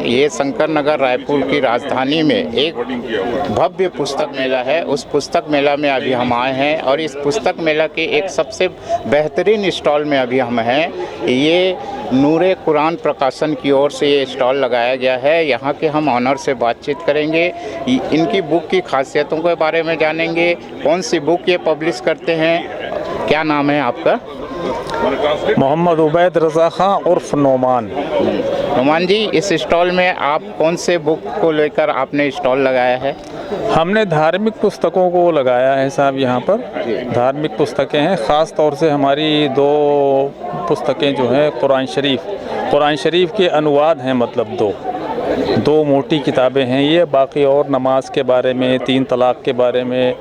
ये शंकर नगर रायपुर की राजधानी में एक भव्य पुस्तक मेला है। उस पुस्तक मेला में अभी हम आए हैं और इस पुस्तक मेला के एक सबसे बेहतरीन स्टॉल में अभी हम हैं। ये नूरे कुरान प्रकाशन की ओर से ये स्टॉल लगाया गया है। यहाँ के हम ऑनर से बातचीत करेंगे, इनकी बुक की खासियतों के बारे में जानेंगे, कौन सी बुक ये पब्लिश करते हैं। क्या नाम है आपका? मोहम्मद उबैद रज़ा खां उर्फ नोमान। नोमान जी, इस स्टॉल में आप कौन से बुक को लेकर आपने स्टॉल लगाया है? हमने धार्मिक पुस्तकों को लगाया है साहब। यहाँ पर धार्मिक पुस्तकें हैं, ख़ास तौर से हमारी दो पुस्तकें जो हैं कुरान शरीफ के अनुवाद हैं, मतलब दो मोटी किताबें हैं ये। बाकी और नमाज के बारे में, 3 तलाक़ के बारे में,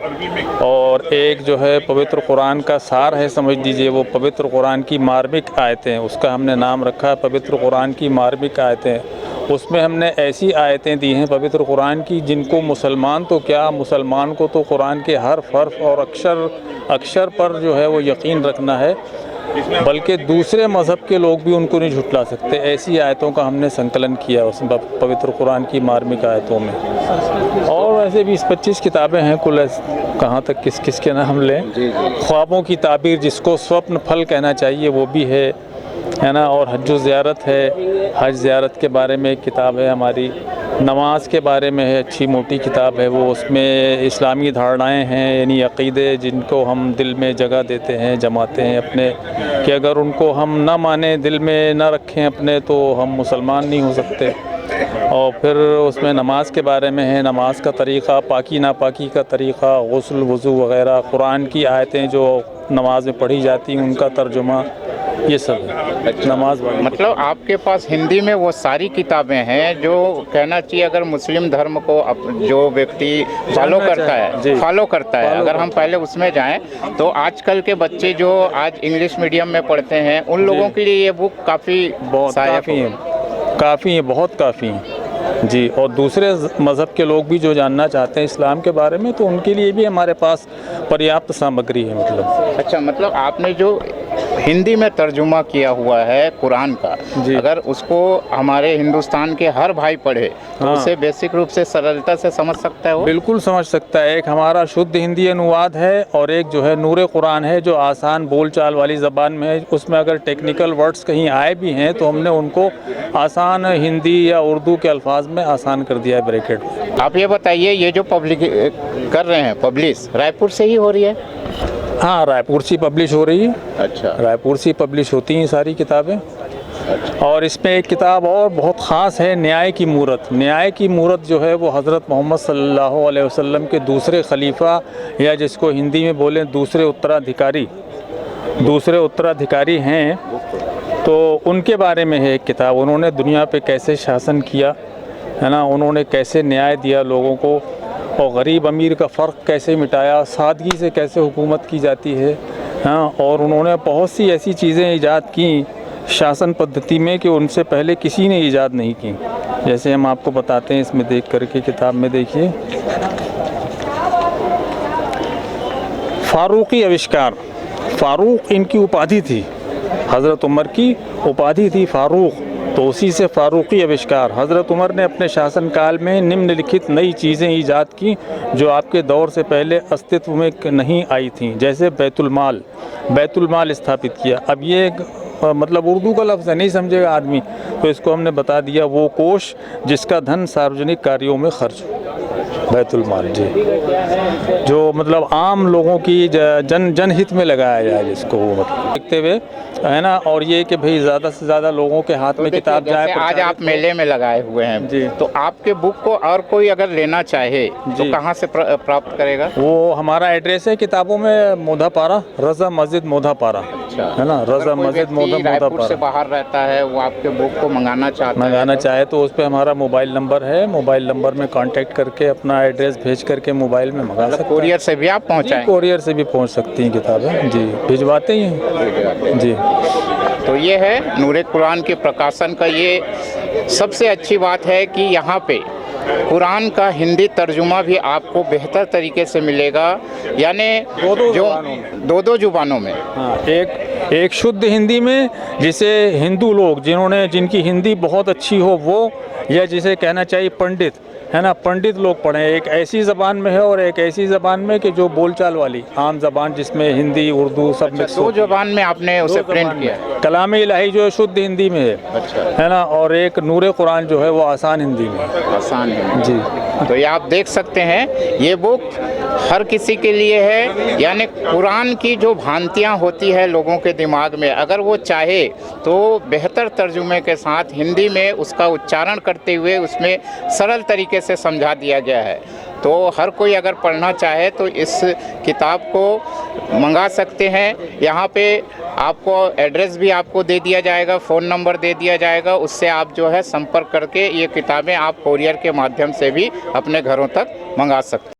और एक जो है पवित्र कुरान का सार है, समझ लीजिए वो पवित्र कुरान की मार्मिक आयतें, उसका हमने नाम रखा है पवित्र कुरान की मार्मिक आयतें। उसमें हमने ऐसी आयतें दी हैं पवित्र कुरान की जिनको मुसलमान तो क्या, मुसलमान को तो कुरान के हर हर्फ और अक्षर पर जो है वो यकीन रखना है, बल्कि दूसरे मज़हब के लोग भी उनको नहीं झुटला सकते। ऐसी आयतों का हमने संकलन किया उस पवित्र कुरान की मार्मिक आयतों में। और वैसे 20-25 किताबें हैं कुल, कहाँ तक किस के नाम लें। ख्वाबों की ताबीर, जिसको स्वप्न फल कहना चाहिए, वो भी है ना। और हज्जो ज़ियारत है, हज ज़ियारत के बारे में एक किताब है हमारी। नमाज के बारे में है, अच्छी मोटी किताब है वो। उसमें इस्लामी धारणाएं हैं, यानी अक़ीदे जिनको हम दिल में जगह देते हैं, जमाते हैं अपने, कि अगर उनको हम ना माने, दिल में ना रखें अपने, तो हम मुसलमान नहीं हो सकते। और फिर उसमें नमाज के बारे में है, नमाज का तरीक़ा, पाकी नापाकी का तरीक़ा, गुस्ल वज़ू वग़ैरह, कुरान की आयतें जो नमाज में पढ़ी जाती हैं उनका तर्जुमा, ये सब है। नमाज मतलब आपके पास हिंदी में वो सारी किताबें हैं जो कहना चाहिए अगर मुस्लिम धर्म को जो व्यक्ति फॉलो करता है, अगर हम पहले उसमें जाएं तो आजकल के बच्चे जो आज इंग्लिश मीडियम में पढ़ते हैं उन लोगों के लिए ये बुक काफ़ी बहुत काफ़ी हैं जी। और दूसरे मज़हब के लोग भी जो जानना चाहते हैं इस्लाम के बारे में, तो उनके लिए भी हमारे पास पर्याप्त सामग्री है। मतलब आपने जो हिंदी में तर्जुमा किया हुआ है कुरान का, अगर उसको हमारे हिंदुस्तान के हर भाई पढ़े तो उसे बेसिक रूप से सरलता से समझ सकता है वो? बिल्कुल समझ सकता है। एक हमारा शुद्ध हिंदी अनुवाद है और एक जो है नूरे कुरान है जो आसान बोलचाल वाली ज़बान में है। उसमें अगर टेक्निकल वर्ड्स कहीं आए भी हैं तो हमने उनको आसान हिंदी या उर्दू के अल्फाज में आसान कर दिया है, ब्रैकेट। आप ये बताइए, ये जो कर रहे हैं पब्लिश, रायपुर से ही हो रही है? हाँ, रायपुर से पब्लिश हो रही है। अच्छा, रायपुर से पब्लिश होती हैं सारी किताबें। अच्छा। और इसमें एक किताब और बहुत ख़ास है, न्याय की मूरत। न्याय की मूरत जो है वो हज़रत मोहम्मद सल्लल्लाहु अलैहि वसल्लम के दूसरे खलीफा, या जिसको हिंदी में बोलें दूसरे उत्तराधिकारी हैं, तो उनके बारे में है एक किताब। उन्होंने दुनिया पे कैसे शासन किया है ना, उन्होंने कैसे न्याय दिया लोगों को, और गरीब अमीर का फ़र्क कैसे मिटाया, सादगी से कैसे हुकूमत की जाती है। हाँ, और उन्होंने बहुत सी ऐसी चीज़ें ईजाद की शासन पद्धति में कि उनसे पहले किसी ने ईजाद नहीं की। जैसे हम आपको बताते हैं, इसमें देख करके किताब में देखिए, फारूकी आविष्कार। फ़ारूक इनकी उपाधि थी, हज़रत उमर की उपाधि थी फ़ारूक, तो उसी से फ़ारूकी आविष्कार। हज़रत उमर ने अपने शासनकाल में निम्नलिखित नई चीज़ें ईजाद की जो आपके दौर से पहले अस्तित्व में नहीं आई थीं। जैसे बैतुल माल स्थापित किया। अब ये मतलब उर्दू का लफ्ज़ है, नहीं समझेगा आदमी, तो इसको हमने बता दिया, वो कोष जिसका धन सार्वजनिक कार्यों में खर्च हो, बैतुल माल जी, जो मतलब आम लोगों की जनहित में लगाया जाए जिसको, वो मतलब देखते हुए है ना। और ये कि भाई ज़्यादा से ज़्यादा लोगों के हाथ में किताब जाए। आज आप मेले में लगाए हुए हैं जी, तो आपके बुक को और कोई अगर लेना चाहे तो कहाँ से प्राप्त करेगा? वो हमारा एड्रेस है किताबों में, मोधापारा, रज़ा मस्जिद मोधापारा, है ना, रज़ा मस्जिद मोधापारा से बाहर रहता है, वो आपके बुक को मंगाना चाहे तो उस पर हमारा मोबाइल नंबर है। मोबाइल नंबर में कांटेक्ट करके अपना एड्रेस भेज करके मोबाइल में मंगा सकते हैं। कोरियर से भी आप पहुँचाएं? कोरियर से भी पहुँच सकती हैं किताबें जी, भिजवाते ही हैं जी। तो ये है नूरे कुरान के प्रकाशन का। ये सबसे अच्छी बात है कि यहाँ पे कुरान का हिंदी तर्जुमा भी आपको बेहतर तरीके से मिलेगा, यानी दो जुबानों में। हाँ, एक शुद्ध हिंदी में, जिसे हिंदू लोग जिनकी हिंदी बहुत अच्छी हो वो, या जिसे कहना चाहिए पंडित, है ना, पंडित लोग पढ़ें। एक ऐसी ज़बान में है और एक ऐसी ज़बान में कि जो बोलचाल वाली आम ज़बान, जिसमें हिंदी उर्दू सब मिक्स। दो ज़बान में आपने उसे प्रिंट किया। कलाम इलाही जो है शुद्ध हिंदी में है, है ना, और एक नूरे कुरान जो है वो आसान हिंदी में है। आसान है जी। तो ये आप देख सकते हैं, ये बुक हर किसी के लिए है। यानी कुरान की जो भ्रांतियाँ होती है लोगों के दिमाग में, अगर वो चाहे तो बेहतर तर्जुमे के साथ हिंदी में उसका उच्चारण करते हुए उसमें सरल तरीके से समझा दिया गया है। तो हर कोई अगर पढ़ना चाहे तो इस किताब को मंगा सकते हैं। यहाँ पे आपको एड्रेस भी आपको दे दिया जाएगा, फ़ोन नंबर दे दिया जाएगा, उससे आप जो है संपर्क करके ये किताबें आप कोरियर के माध्यम से भी अपने घरों तक मंगा सकते हैं।